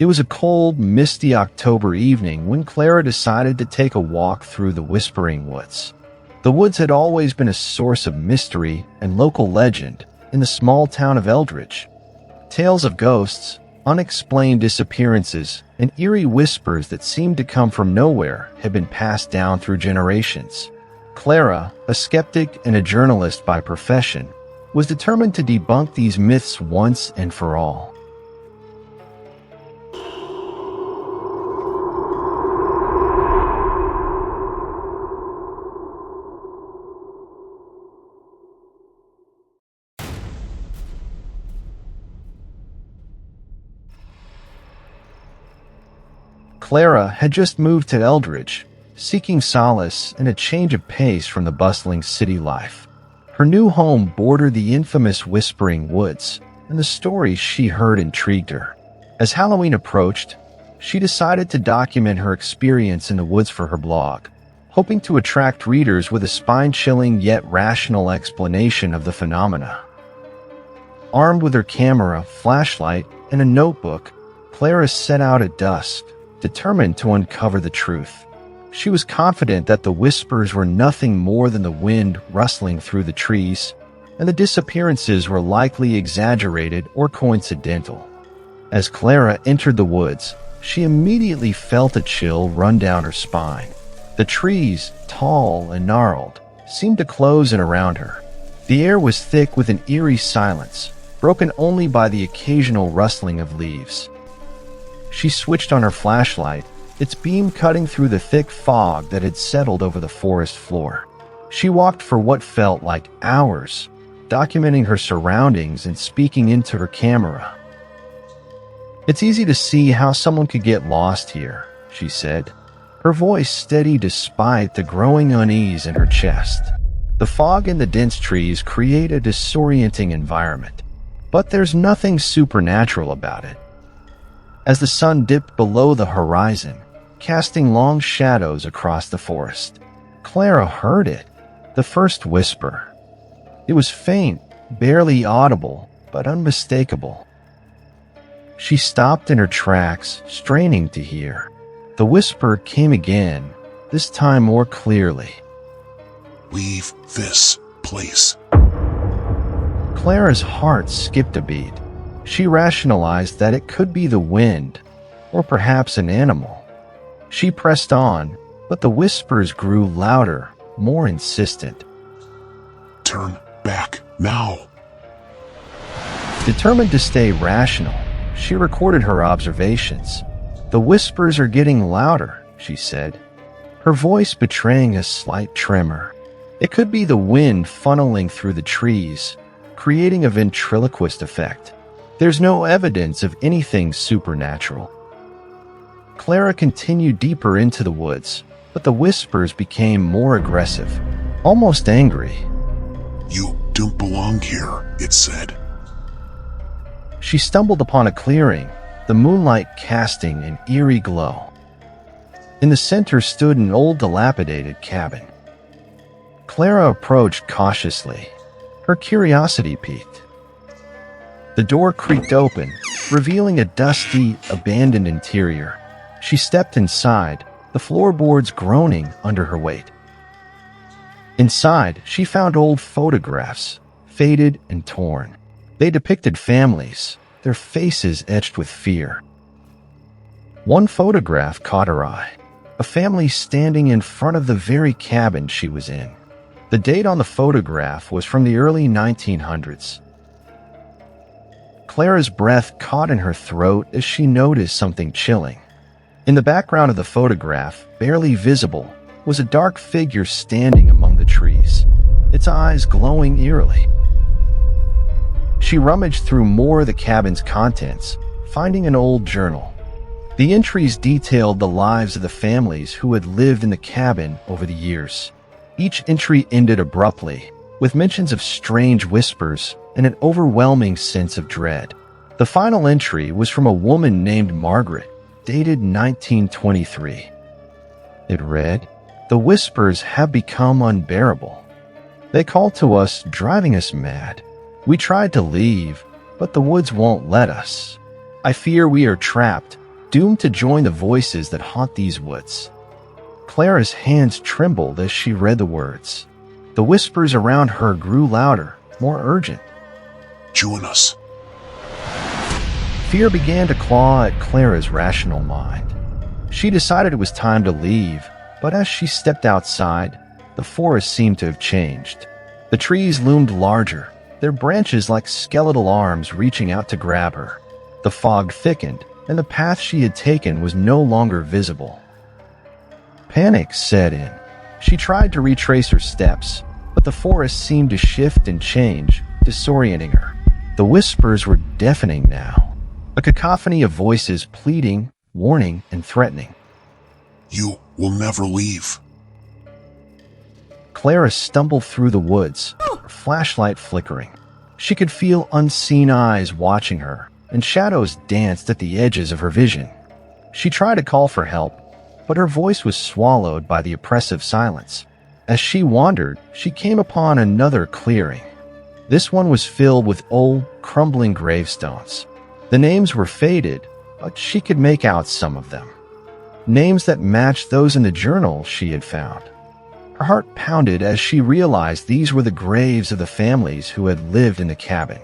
It was a cold, misty October evening when Clara decided to take a walk through the Whispering Woods. The woods had always been a source of mystery and local legend in the small town of Eldridge. Tales of ghosts, unexplained disappearances, and eerie whispers that seemed to come from nowhere had been passed down through generations. Clara, a skeptic and a journalist by profession, was determined to debunk these myths once and for all. Clara had just moved to Eldridge, seeking solace and a change of pace from the bustling city life. Her new home bordered the infamous Whispering Woods, and the stories she heard intrigued her. As Halloween approached, she decided to document her experience in the woods for her blog, hoping to attract readers with a spine-chilling yet rational explanation of the phenomena. Armed with her camera, flashlight, and a notebook, Clara set out at dusk, determined to uncover the truth. She was confident that the whispers were nothing more than the wind rustling through the trees, and the disappearances were likely exaggerated or coincidental. As Clara entered the woods, she immediately felt a chill run down her spine. The trees, tall and gnarled, seemed to close in around her. The air was thick with an eerie silence, broken only by the occasional rustling of leaves. She switched on her flashlight, its beam cutting through the thick fog that had settled over the forest floor. She walked for what felt like hours, documenting her surroundings and speaking into her camera. "It's easy to see how someone could get lost here," she said, her voice steady despite the growing unease in her chest. The fog and the dense trees create a disorienting environment, but there's nothing supernatural about it. As the sun dipped below the horizon, casting long shadows across the forest, Clara heard it, the first whisper. It was faint, barely audible, but unmistakable. She stopped in her tracks, straining to hear. The whisper came again, this time more clearly. "Leave this place." Clara's heart skipped a beat. She rationalized that it could be the wind, or perhaps an animal. She pressed on, but the whispers grew louder, more insistent. "Turn back now." Determined to stay rational, she recorded her observations. "The whispers are getting louder," she said, her voice betraying a slight tremor. It could be the wind funneling through the trees, creating a ventriloquist effect. There's no evidence of anything supernatural. Clara continued deeper into the woods, but the whispers became more aggressive, almost angry. "You don't belong here," it said. She stumbled upon a clearing, the moonlight casting an eerie glow. In the center stood an old dilapidated cabin. Clara approached cautiously. Her curiosity piqued. The door creaked open, revealing a dusty, abandoned interior. She stepped inside, the floorboards groaning under her weight. Inside, she found old photographs, faded and torn. They depicted families, their faces etched with fear. One photograph caught her eye, a family standing in front of the very cabin she was in. The date on the photograph was from the early 1900s. Clara's breath caught in her throat as she noticed something chilling. In the background of the photograph, barely visible, was a dark figure standing among the trees, its eyes glowing eerily. She rummaged through more of the cabin's contents, finding an old journal. The entries detailed the lives of the families who had lived in the cabin over the years. Each entry ended abruptly, with mentions of strange whispers and an overwhelming sense of dread. The final entry was from a woman named Margaret, dated 1923. It read, "The whispers have become unbearable. They call to us, driving us mad. We tried to leave, but the woods won't let us. I fear we are trapped, doomed to join the voices that haunt these woods. Clara's hands trembled as she read the words. The whispers around her grew louder, more urgent. Join us. Fear began to claw at Clara's rational mind. She decided it was time to leave, but as she stepped outside, the forest seemed to have changed. The trees loomed larger, their branches like skeletal arms reaching out to grab her. The fog thickened, and the path she had taken was no longer visible. Panic set in. She tried to retrace her steps, but the forest seemed to shift and change, disorienting her. The whispers were deafening now, a cacophony of voices pleading, warning, and threatening. You will never leave. Clara stumbled through the woods, her flashlight flickering. She could feel unseen eyes watching her, and shadows danced at the edges of her vision. She tried to call for help, but her voice was swallowed by the oppressive silence. As she wandered, she came upon another clearing. This one was filled with old, crumbling gravestones. The names were faded, but she could make out some of them. Names that matched those in the journal she had found. Her heart pounded as she realized these were the graves of the families who had lived in the cabin.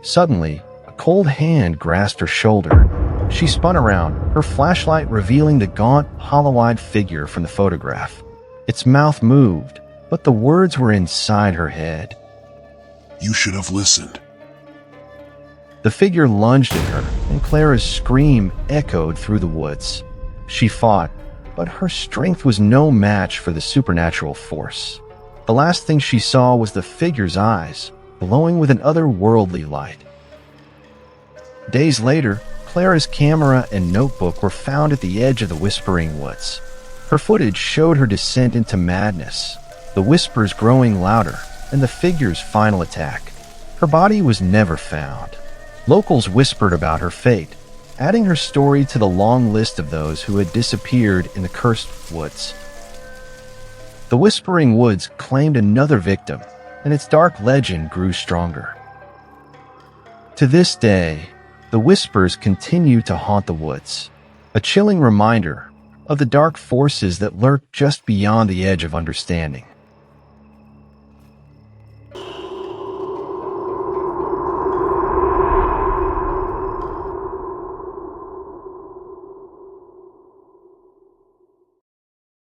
Suddenly, a cold hand grasped her shoulder. She spun around, her flashlight revealing the gaunt, hollow-eyed figure from the photograph. Its mouth moved, but the words were inside her head. You should have listened. The figure lunged at her, and Clara's scream echoed through the woods. She fought, but her strength was no match for the supernatural force. The last thing she saw was the figure's eyes, glowing with an otherworldly light. Days later, Clara's camera and notebook were found at the edge of the Whispering Woods. Her footage showed her descent into madness, the whispers growing louder, and the figure's final attack. Her body was never found. Locals whispered about her fate, adding her story to the long list of those who had disappeared in the cursed woods. The Whispering Woods claimed another victim, and its dark legend grew stronger. To this day, the whispers continue to haunt the woods, a chilling reminder of the dark forces that lurk just beyond the edge of understanding.